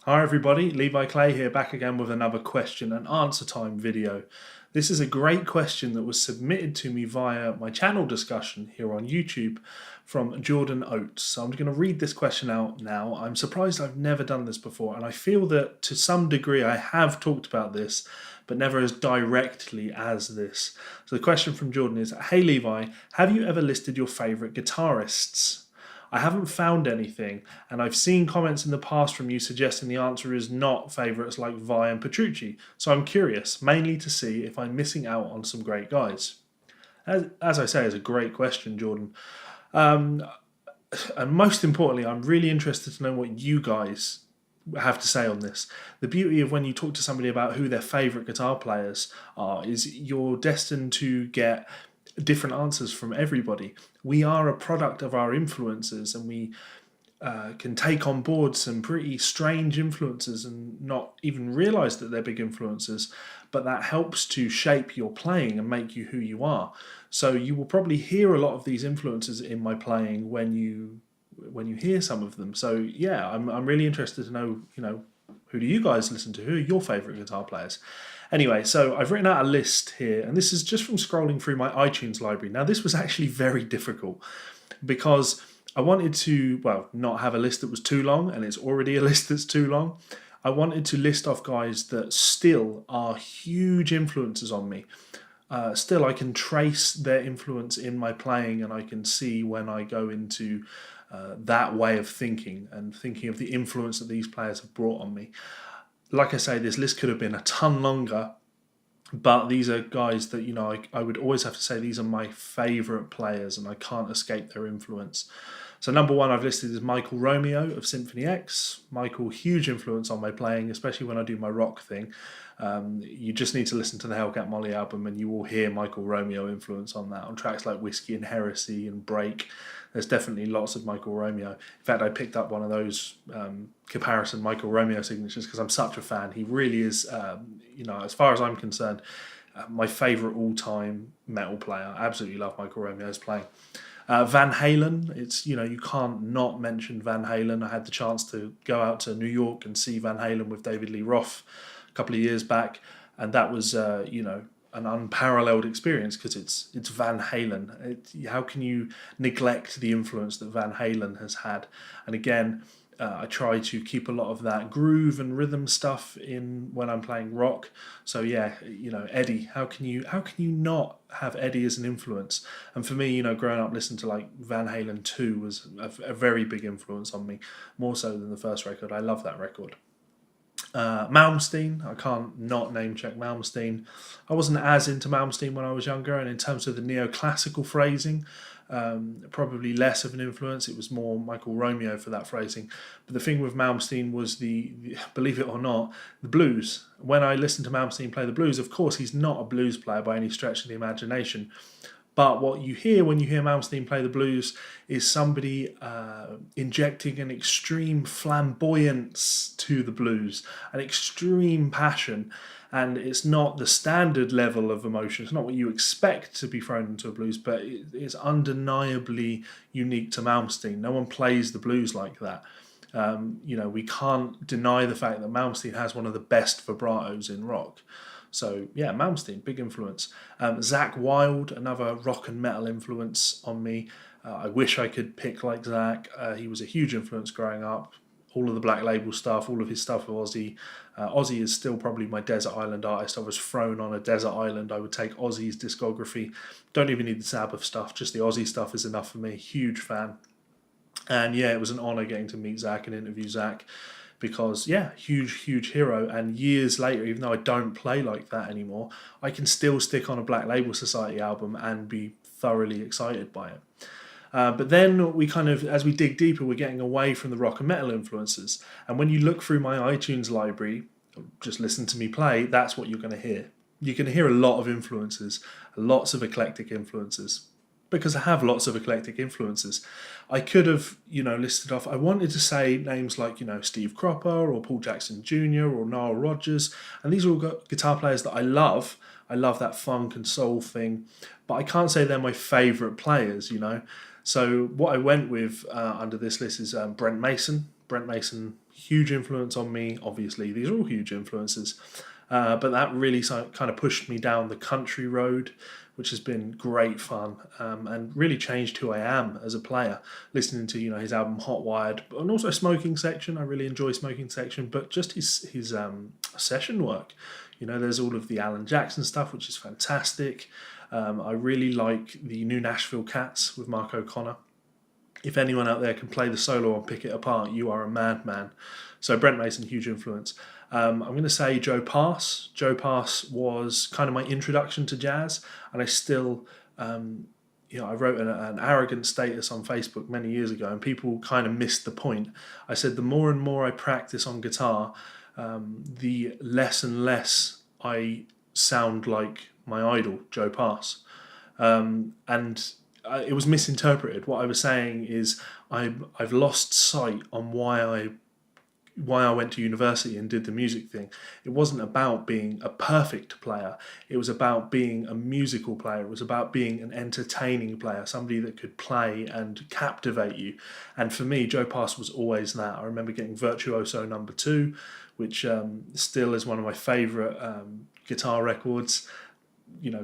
Hi everybody, Levi Clay here, back again with another question and answer time video. This is a great question that was submitted to me via my channel discussion here on YouTube from Jordan Oates. So I'm going to read this question out now. I'm surprised I've never done this before, and I feel that to some degree I have talked about this, but never as directly as this. So the question from Jordan is, hey Levi, have you ever listed your favourite guitarists? I haven't found anything, and I've seen comments in the past from you suggesting the answer is not favourites like Vi and Petrucci, so I'm curious, mainly to see if I'm missing out on some great guys. As I say, it's a great question, Jordan. And most importantly, I'm really interested to know what you guys have to say on this. The beauty of when you talk to somebody about who their favourite guitar players are is you're destined to get different answers from everybody. We are a product of our influences, and we can take on board some pretty strange influences and not even realize that they're big influences, but that helps to shape your playing and make you who you are. So you will probably hear a lot of these influences in my playing when you hear some of them. So yeah, I'm really interested to know, who do you guys listen to? Who are your favorite guitar players? Anyway, so I've written out a list here, and this is just from scrolling through my iTunes library. Now, this was actually very difficult because I wanted to, not have a list that was too long, and it's already a list that's too long. I wanted to list off guys that still are huge influences on me. Still, I can trace their influence in my playing, and I can see when I go into that way of thinking and thinking of the influence that these players have brought on me. Like I say, this list could have been a ton longer, but these are guys that, I would always have to say these are my favourite players and I can't escape their influence. So number one I've listed is Michael Romeo of Symphony X. Michael, huge influence on my playing, especially when I do my rock thing. You just need to listen to the Hellcat Molly album and you will hear Michael Romeo influence on that. On tracks like Whiskey and Heresy and Break, there's definitely lots of Michael Romeo. In fact, I picked up one of those comparison Michael Romeo signatures because I'm such a fan. He really is, as far as I'm concerned, my favourite all-time metal player. I absolutely love Michael Romeo's playing. Van Halen, you can't not mention Van Halen. I had the chance to go out to New York and see Van Halen with David Lee Roth a couple of years back, and that was, an unparalleled experience because it's Van Halen. How can you neglect the influence that Van Halen has had? And again, I try to keep a lot of that groove and rhythm stuff in when I'm playing rock. So yeah, Eddie, how can you not have Eddie as an influence? And for me, growing up listening to like Van Halen 2 was a very big influence on me, more so than the first record. I love that record. Malmsteen, I can't not name check Malmsteen. I wasn't as into Malmsteen when I was younger, and in terms of the neoclassical phrasing, probably less of an influence. It was more Michael Romeo for that phrasing. But the thing with Malmsteen was the believe it or not, the blues. When I listened to Malmsteen play the blues, of course he's not a blues player by any stretch of the imagination. But what you hear when you hear Malmsteen play the blues is somebody injecting an extreme flamboyance to the blues, an extreme passion. And it's not the standard level of emotion. It's not what you expect to be thrown into a blues, but it's undeniably unique to Malmsteen. No one plays the blues like that. We can't deny the fact that Malmsteen has one of the best vibratos in rock. So yeah, Malmsteen, big influence. Zakk Wylde, another rock and metal influence on me. I wish I could pick like Zakk. He was a huge influence growing up. All of the Black Label stuff, all of his stuff with Ozzy. Ozzy is still probably my desert island artist. I was thrown on a desert island. I would take Ozzy's discography. Don't even need the Sabbath stuff. Just the Ozzy stuff is enough for me. Huge fan. And yeah, it was an honour getting to meet Zakk and interview Zakk. Because, yeah, huge hero. And years later, even though I don't play like that anymore, I can still stick on a Black Label Society album and be thoroughly excited by it. But then we as we dig deeper, we're getting away from the rock and metal influences. And when you look through my iTunes library, just listen to me play, that's what you're going to hear. You're going to hear a lot of influences, lots of eclectic influences. Because I have lots of eclectic influences. I could have, listed off, I wanted to say names like, Steve Cropper or Paul Jackson Jr. or Nile Rodgers. And these are all guitar players that I love. I love that funk and soul thing. But I can't say they're my favourite players, So what I went with under this list is Brent Mason. Brent Mason, huge influence on me. Obviously, these are all huge influences. But that really kind of pushed me down the country road, which has been great fun, and really changed who I am as a player. Listening to his album Hot Wired, and also Smoking Section. I really enjoy Smoking Section, but just his session work. There's all of the Alan Jackson stuff, which is fantastic. I really like the New Nashville Cats with Mark O'Connor. If anyone out there can play the solo on Pick It Apart, you are a madman. So Brent Mason, huge influence. I'm going to say Joe Pass. Joe Pass was kind of my introduction to jazz, and I still, I wrote an arrogant status on Facebook many years ago, and people kind of missed the point. I said the more and more I practice on guitar, the less and less I sound like my idol, Joe Pass. It was misinterpreted. What I was saying is I've lost sight on why I went to university and did the music thing. It wasn't about being a perfect player. It was about being a musical player. It was about being an entertaining player, somebody that could play and captivate you. And for me, Joe Pass was always that. I remember getting Virtuoso No. 2, which still is one of my favourite guitar records.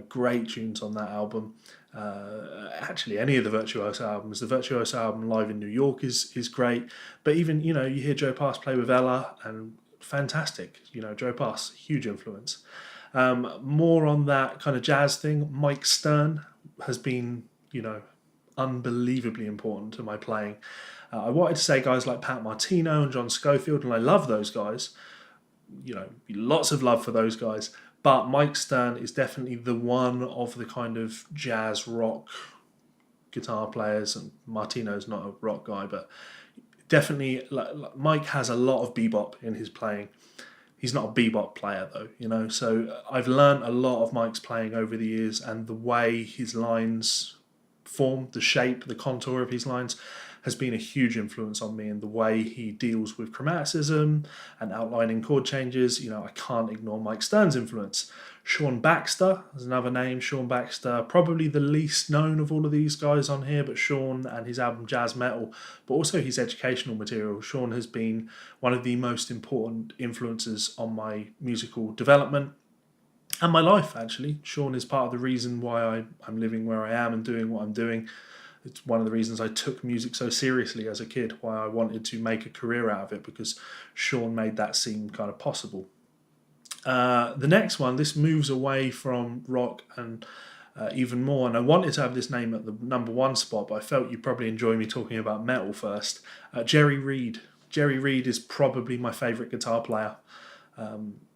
Great tunes on that album. Actually, any of the Virtuoso albums. The Virtuoso album live in New York is great. But even, you hear Joe Pass play with Ella, and fantastic. Joe Pass, huge influence. More on that kind of jazz thing, Mike Stern has been, unbelievably important to my playing. I wanted to say guys like Pat Martino and John Schofield, and I love those guys. Lots of love for those guys. But Mike Stern is definitely the one of the kind of jazz rock guitar players, and Martino's not a rock guy, but definitely Mike has a lot of bebop in his playing. He's not a bebop player though, so I've learned a lot of Mike's playing over the years, and the way his lines form, the shape, the contour of his lines has been a huge influence on me, and the way he deals with chromaticism and outlining chord changes. I can't ignore Mike Stern's influence. Shawn Baxter is another name. Shawn Baxter, probably the least known of all of these guys on here, but Shawn and his album Jazz Metal, but also his educational material. Shawn has been one of the most important influences on my musical development and my life, actually. Shawn is part of the reason why I'm living where I am and doing what I'm doing. It's one of the reasons I took music so seriously as a kid, why I wanted to make a career out of it, because Shawn made that seem kind of possible. The next one, this moves away from rock and even more, and I wanted to have this name at the number 1 spot, but I felt you'd probably enjoy me talking about metal first. Jerry Reed. Jerry Reed is probably my favourite guitar player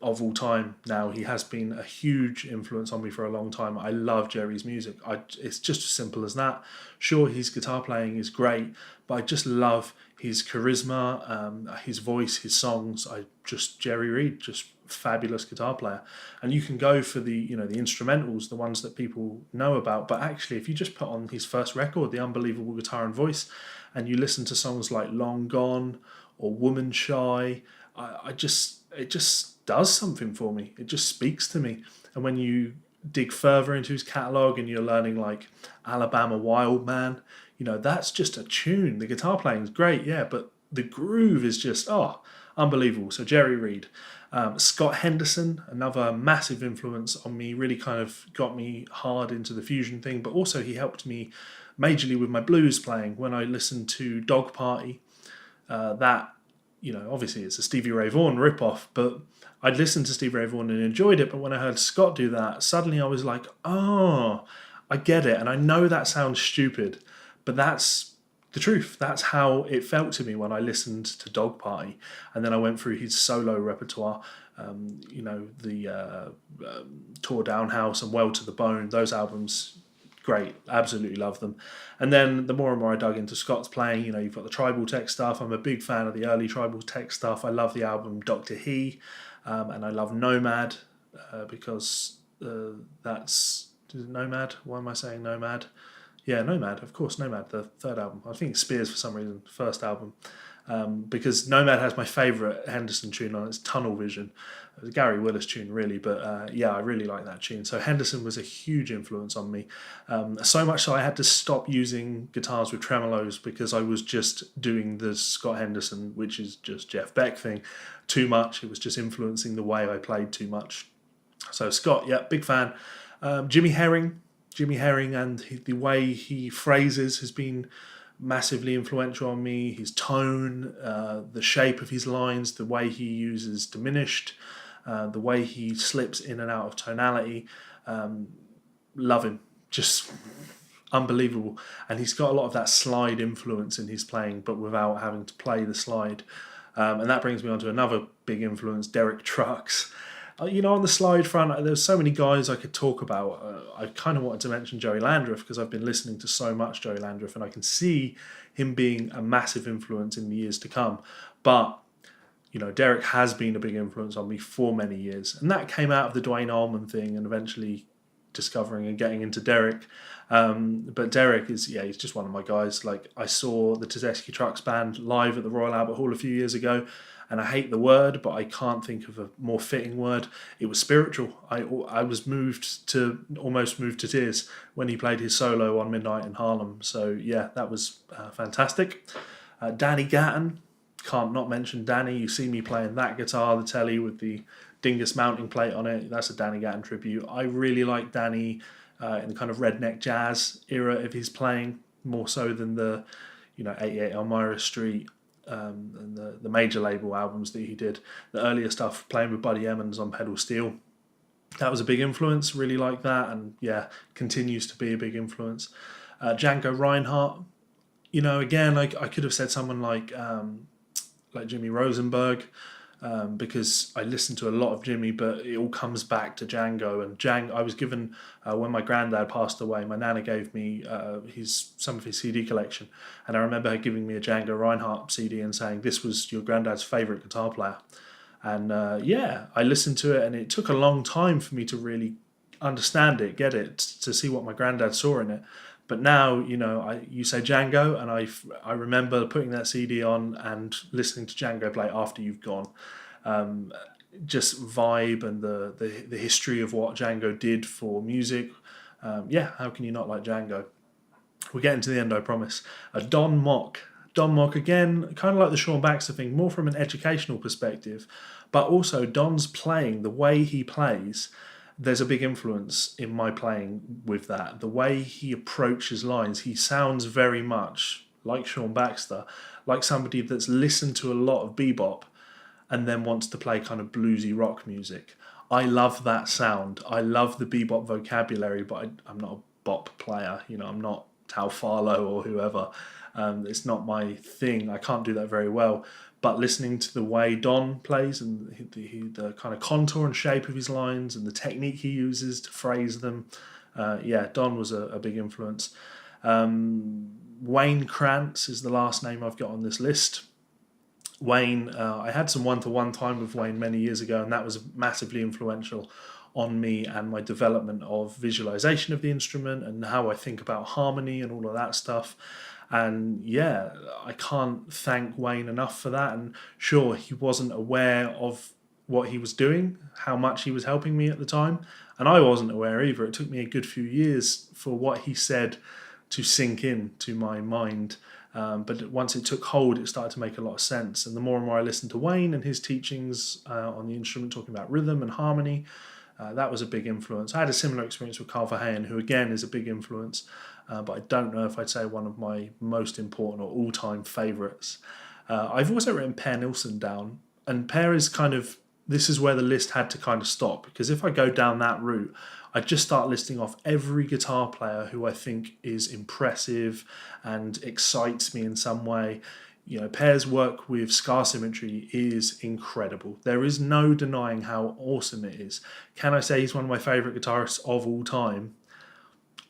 of all time now. He has been a huge influence on me for a long time. I love Jerry's music. It's just as simple as that. Sure, his guitar playing is great, but I just love his charisma, his voice, his songs. Jerry Reed, just fabulous guitar player. And you can go for the instrumentals, the ones that people know about, but actually if you just put on his first record, The Unbelievable Guitar and Voice, and you listen to songs like Long Gone or Woman Shy, it just does something for me. It just speaks to me. And when you dig further into his catalogue and you're learning like Alabama Wild Man, that's just a tune. The guitar playing is great, yeah, but the groove is just, unbelievable. So Jerry Reed. Scott Henderson, another massive influence on me, really kind of got me hard into the fusion thing, but also he helped me majorly with my blues playing. When I listened to Dog Party, obviously it's a Stevie Ray Vaughan ripoff, but I'd listened to Stevie Ray Vaughan and enjoyed it, but when I heard Scott do that, suddenly I was like, I get it, and I know that sounds stupid, but that's the truth. That's how it felt to me when I listened to Dog Party, and then I went through his solo repertoire, the Tore Down House and Well to the Bone, those albums, great, absolutely love them. And then the more and more I dug into Scott's playing, you've got the Tribal Tech stuff. I'm a big fan of the early Tribal Tech stuff. I love the album Dr. He, and I love Nomad, because is it Nomad? Why am I saying Nomad? Yeah, Nomad, of course, Nomad, the third album. I think Spears for some reason, first album. because Nomad has my favourite Henderson tune on. It's Tunnel Vision. It was a Gary Willis tune, really, but yeah, I really like that tune. So Henderson was a huge influence on me, so much so I had to stop using guitars with tremolos because I was just doing the Scott Henderson, which is just Jeff Beck thing, too much. It was just influencing the way I played too much. So Scott, yeah, big fan. Jimmy Herring and the way he phrases has been massively influential on me. His tone, the shape of his lines, the way he uses diminished, the way he slips in and out of tonality. Love him. Just unbelievable. And he's got a lot of that slide influence in his playing, but without having to play the slide. And that brings me on to another big influence, Derek Trucks. On the slide front, there's so many guys I could talk about. I kind of wanted to mention Joey Landreth because I've been listening to so much Joey Landreth, and I can see him being a massive influence in the years to come. But, Derek has been a big influence on me for many years. And that came out of the Duane Allman thing and eventually discovering and getting into Derek. But Derek he's just one of my guys. Like, I saw the Tedeschi Trucks Band live at the Royal Albert Hall a few years ago, and I hate the word, but I can't think of a more fitting word. It was spiritual. I was almost moved to tears when he played his solo on Midnight in Harlem. So yeah, that was fantastic. Danny Gatton, can't not mention Danny. You see me playing that guitar, the Telly with the Dingus mounting plate on it. That's a Danny Gatton tribute. I really like Danny in the kind of redneck jazz era of his playing, more so than the 88 Elmira Street and the major label albums that he did. The earlier stuff, playing with Buddy Emmons on pedal steel, that was a big influence. Really like that, and yeah, continues to be a big influence. Django Reinhardt, again, I could have said someone like Jimmy Rosenberg, because I listened to a lot of Jimmy, but it all comes back to Django. And I was given, when my granddad passed away, my nana gave me some of his CD collection, and I remember her giving me a Django Reinhardt CD and saying, "This was your granddad's favourite guitar player." And I listened to it, and it took a long time for me to really understand it, get it, to see what my granddad saw in it. But now, you say Django, and I remember putting that CD on and listening to Django play after you've gone. Just vibe and the history of what Django did for music. How can you not like Django? We're getting to the end, I promise. Don Mock. Don Mock, again, kind of like the Shawn Baxter thing, more from an educational perspective, but also Don's playing, the way he plays, there's a big influence in my playing with that. The way he approaches lines, he sounds very much like Shawn Baxter, like somebody that's listened to a lot of bebop and then wants to play kind of bluesy rock music. I love that sound. I love the bebop vocabulary, but I'm not a bop player. I'm not Tal Farlow or whoever. It's not my thing. I can't do that very well. But listening to the way Don plays and the kind of contour and shape of his lines and the technique he uses to phrase them, Don was a big influence. Wayne Krantz is the last name I've got on this list. Wayne, I had some one-to-one time with Wayne many years ago, and that was massively influential on me and my development of visualization of the instrument and how I think about harmony and all of that stuff. And I can't thank Wayne enough for that. And sure, he wasn't aware of what he was doing, how much he was helping me at the time, and I wasn't aware either. It took me a good few years for what he said to sink in to my mind. But once it took hold, it started to make a lot of sense. And the more and more I listened to Wayne and his teachings on the instrument, talking about rhythm and harmony, that was a big influence. I had a similar experience with Carl Verheyen, who again is a big influence, but I don't know if I'd say one of my most important or all-time favourites. I've also written Per Nilsson down, and Per is this is where the list had to kind of stop, because if I go down that route, I'd just start listing off every guitar player who I think is impressive and excites me in some way. Per's work with Scar Symmetry is incredible. There is no denying how awesome it is. Can I say he's one of my favourite guitarists of all time?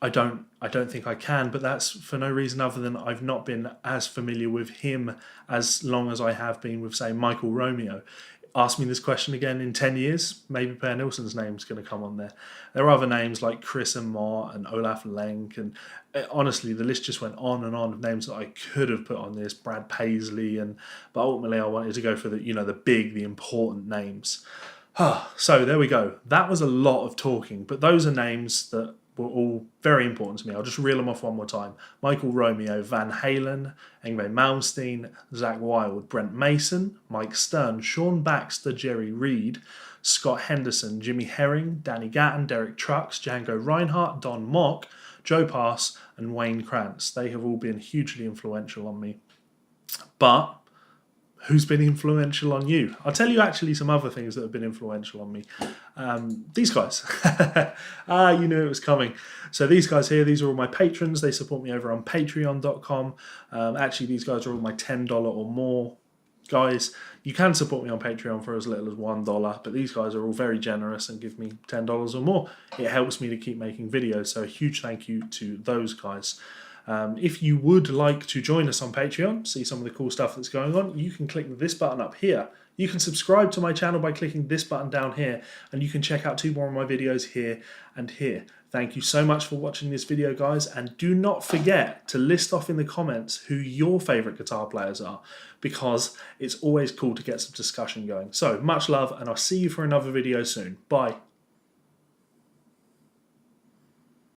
I don't think I can, but that's for no reason other than I've not been as familiar with him as long as I have been with, say, Michael Romeo. ask me this question again in 10 years, maybe Per Nilsson's name's going to come on there. There are other names like Chris and Mott and Olaf Lenk, and honestly, the list just went on and on of names that I could have put on this, Brad Paisley, but ultimately I wanted to go for the important names. So there we go. That was a lot of talking, but those are names that were all very important to me. I'll just reel them off one more time. Michael Romeo, Van Halen, Yngwie Malmsteen, Zakk Wylde, Brent Mason, Mike Stern, Shawn Baxter, Jerry Reed, Scott Henderson, Jimmy Herring, Danny Gatton, Derek Trucks, Django Reinhardt, Don Mock, Joe Pass, and Wayne Krantz. They have all been hugely influential on me. But who's been influential on you? I'll tell you actually some other things that have been influential on me. These guys. You knew it was coming. So these guys here, these are all my patrons. They support me over on patreon.com. Actually, these guys are all my $10 or more guys. You can support me on Patreon for as little as $1, but these guys are all very generous and give me $10 or more. It helps me to keep making videos, so a huge thank you to those guys. If you would like to join us on Patreon, see some of the cool stuff that's going on, you can click this button up here. You can subscribe to my channel by clicking this button down here, and you can check out 2 more of my videos here and here. Thank you so much for watching this video, guys, and do not forget to list off in the comments who your favourite guitar players are, because it's always cool to get some discussion going. So, much love, and I'll see you for another video soon. Bye.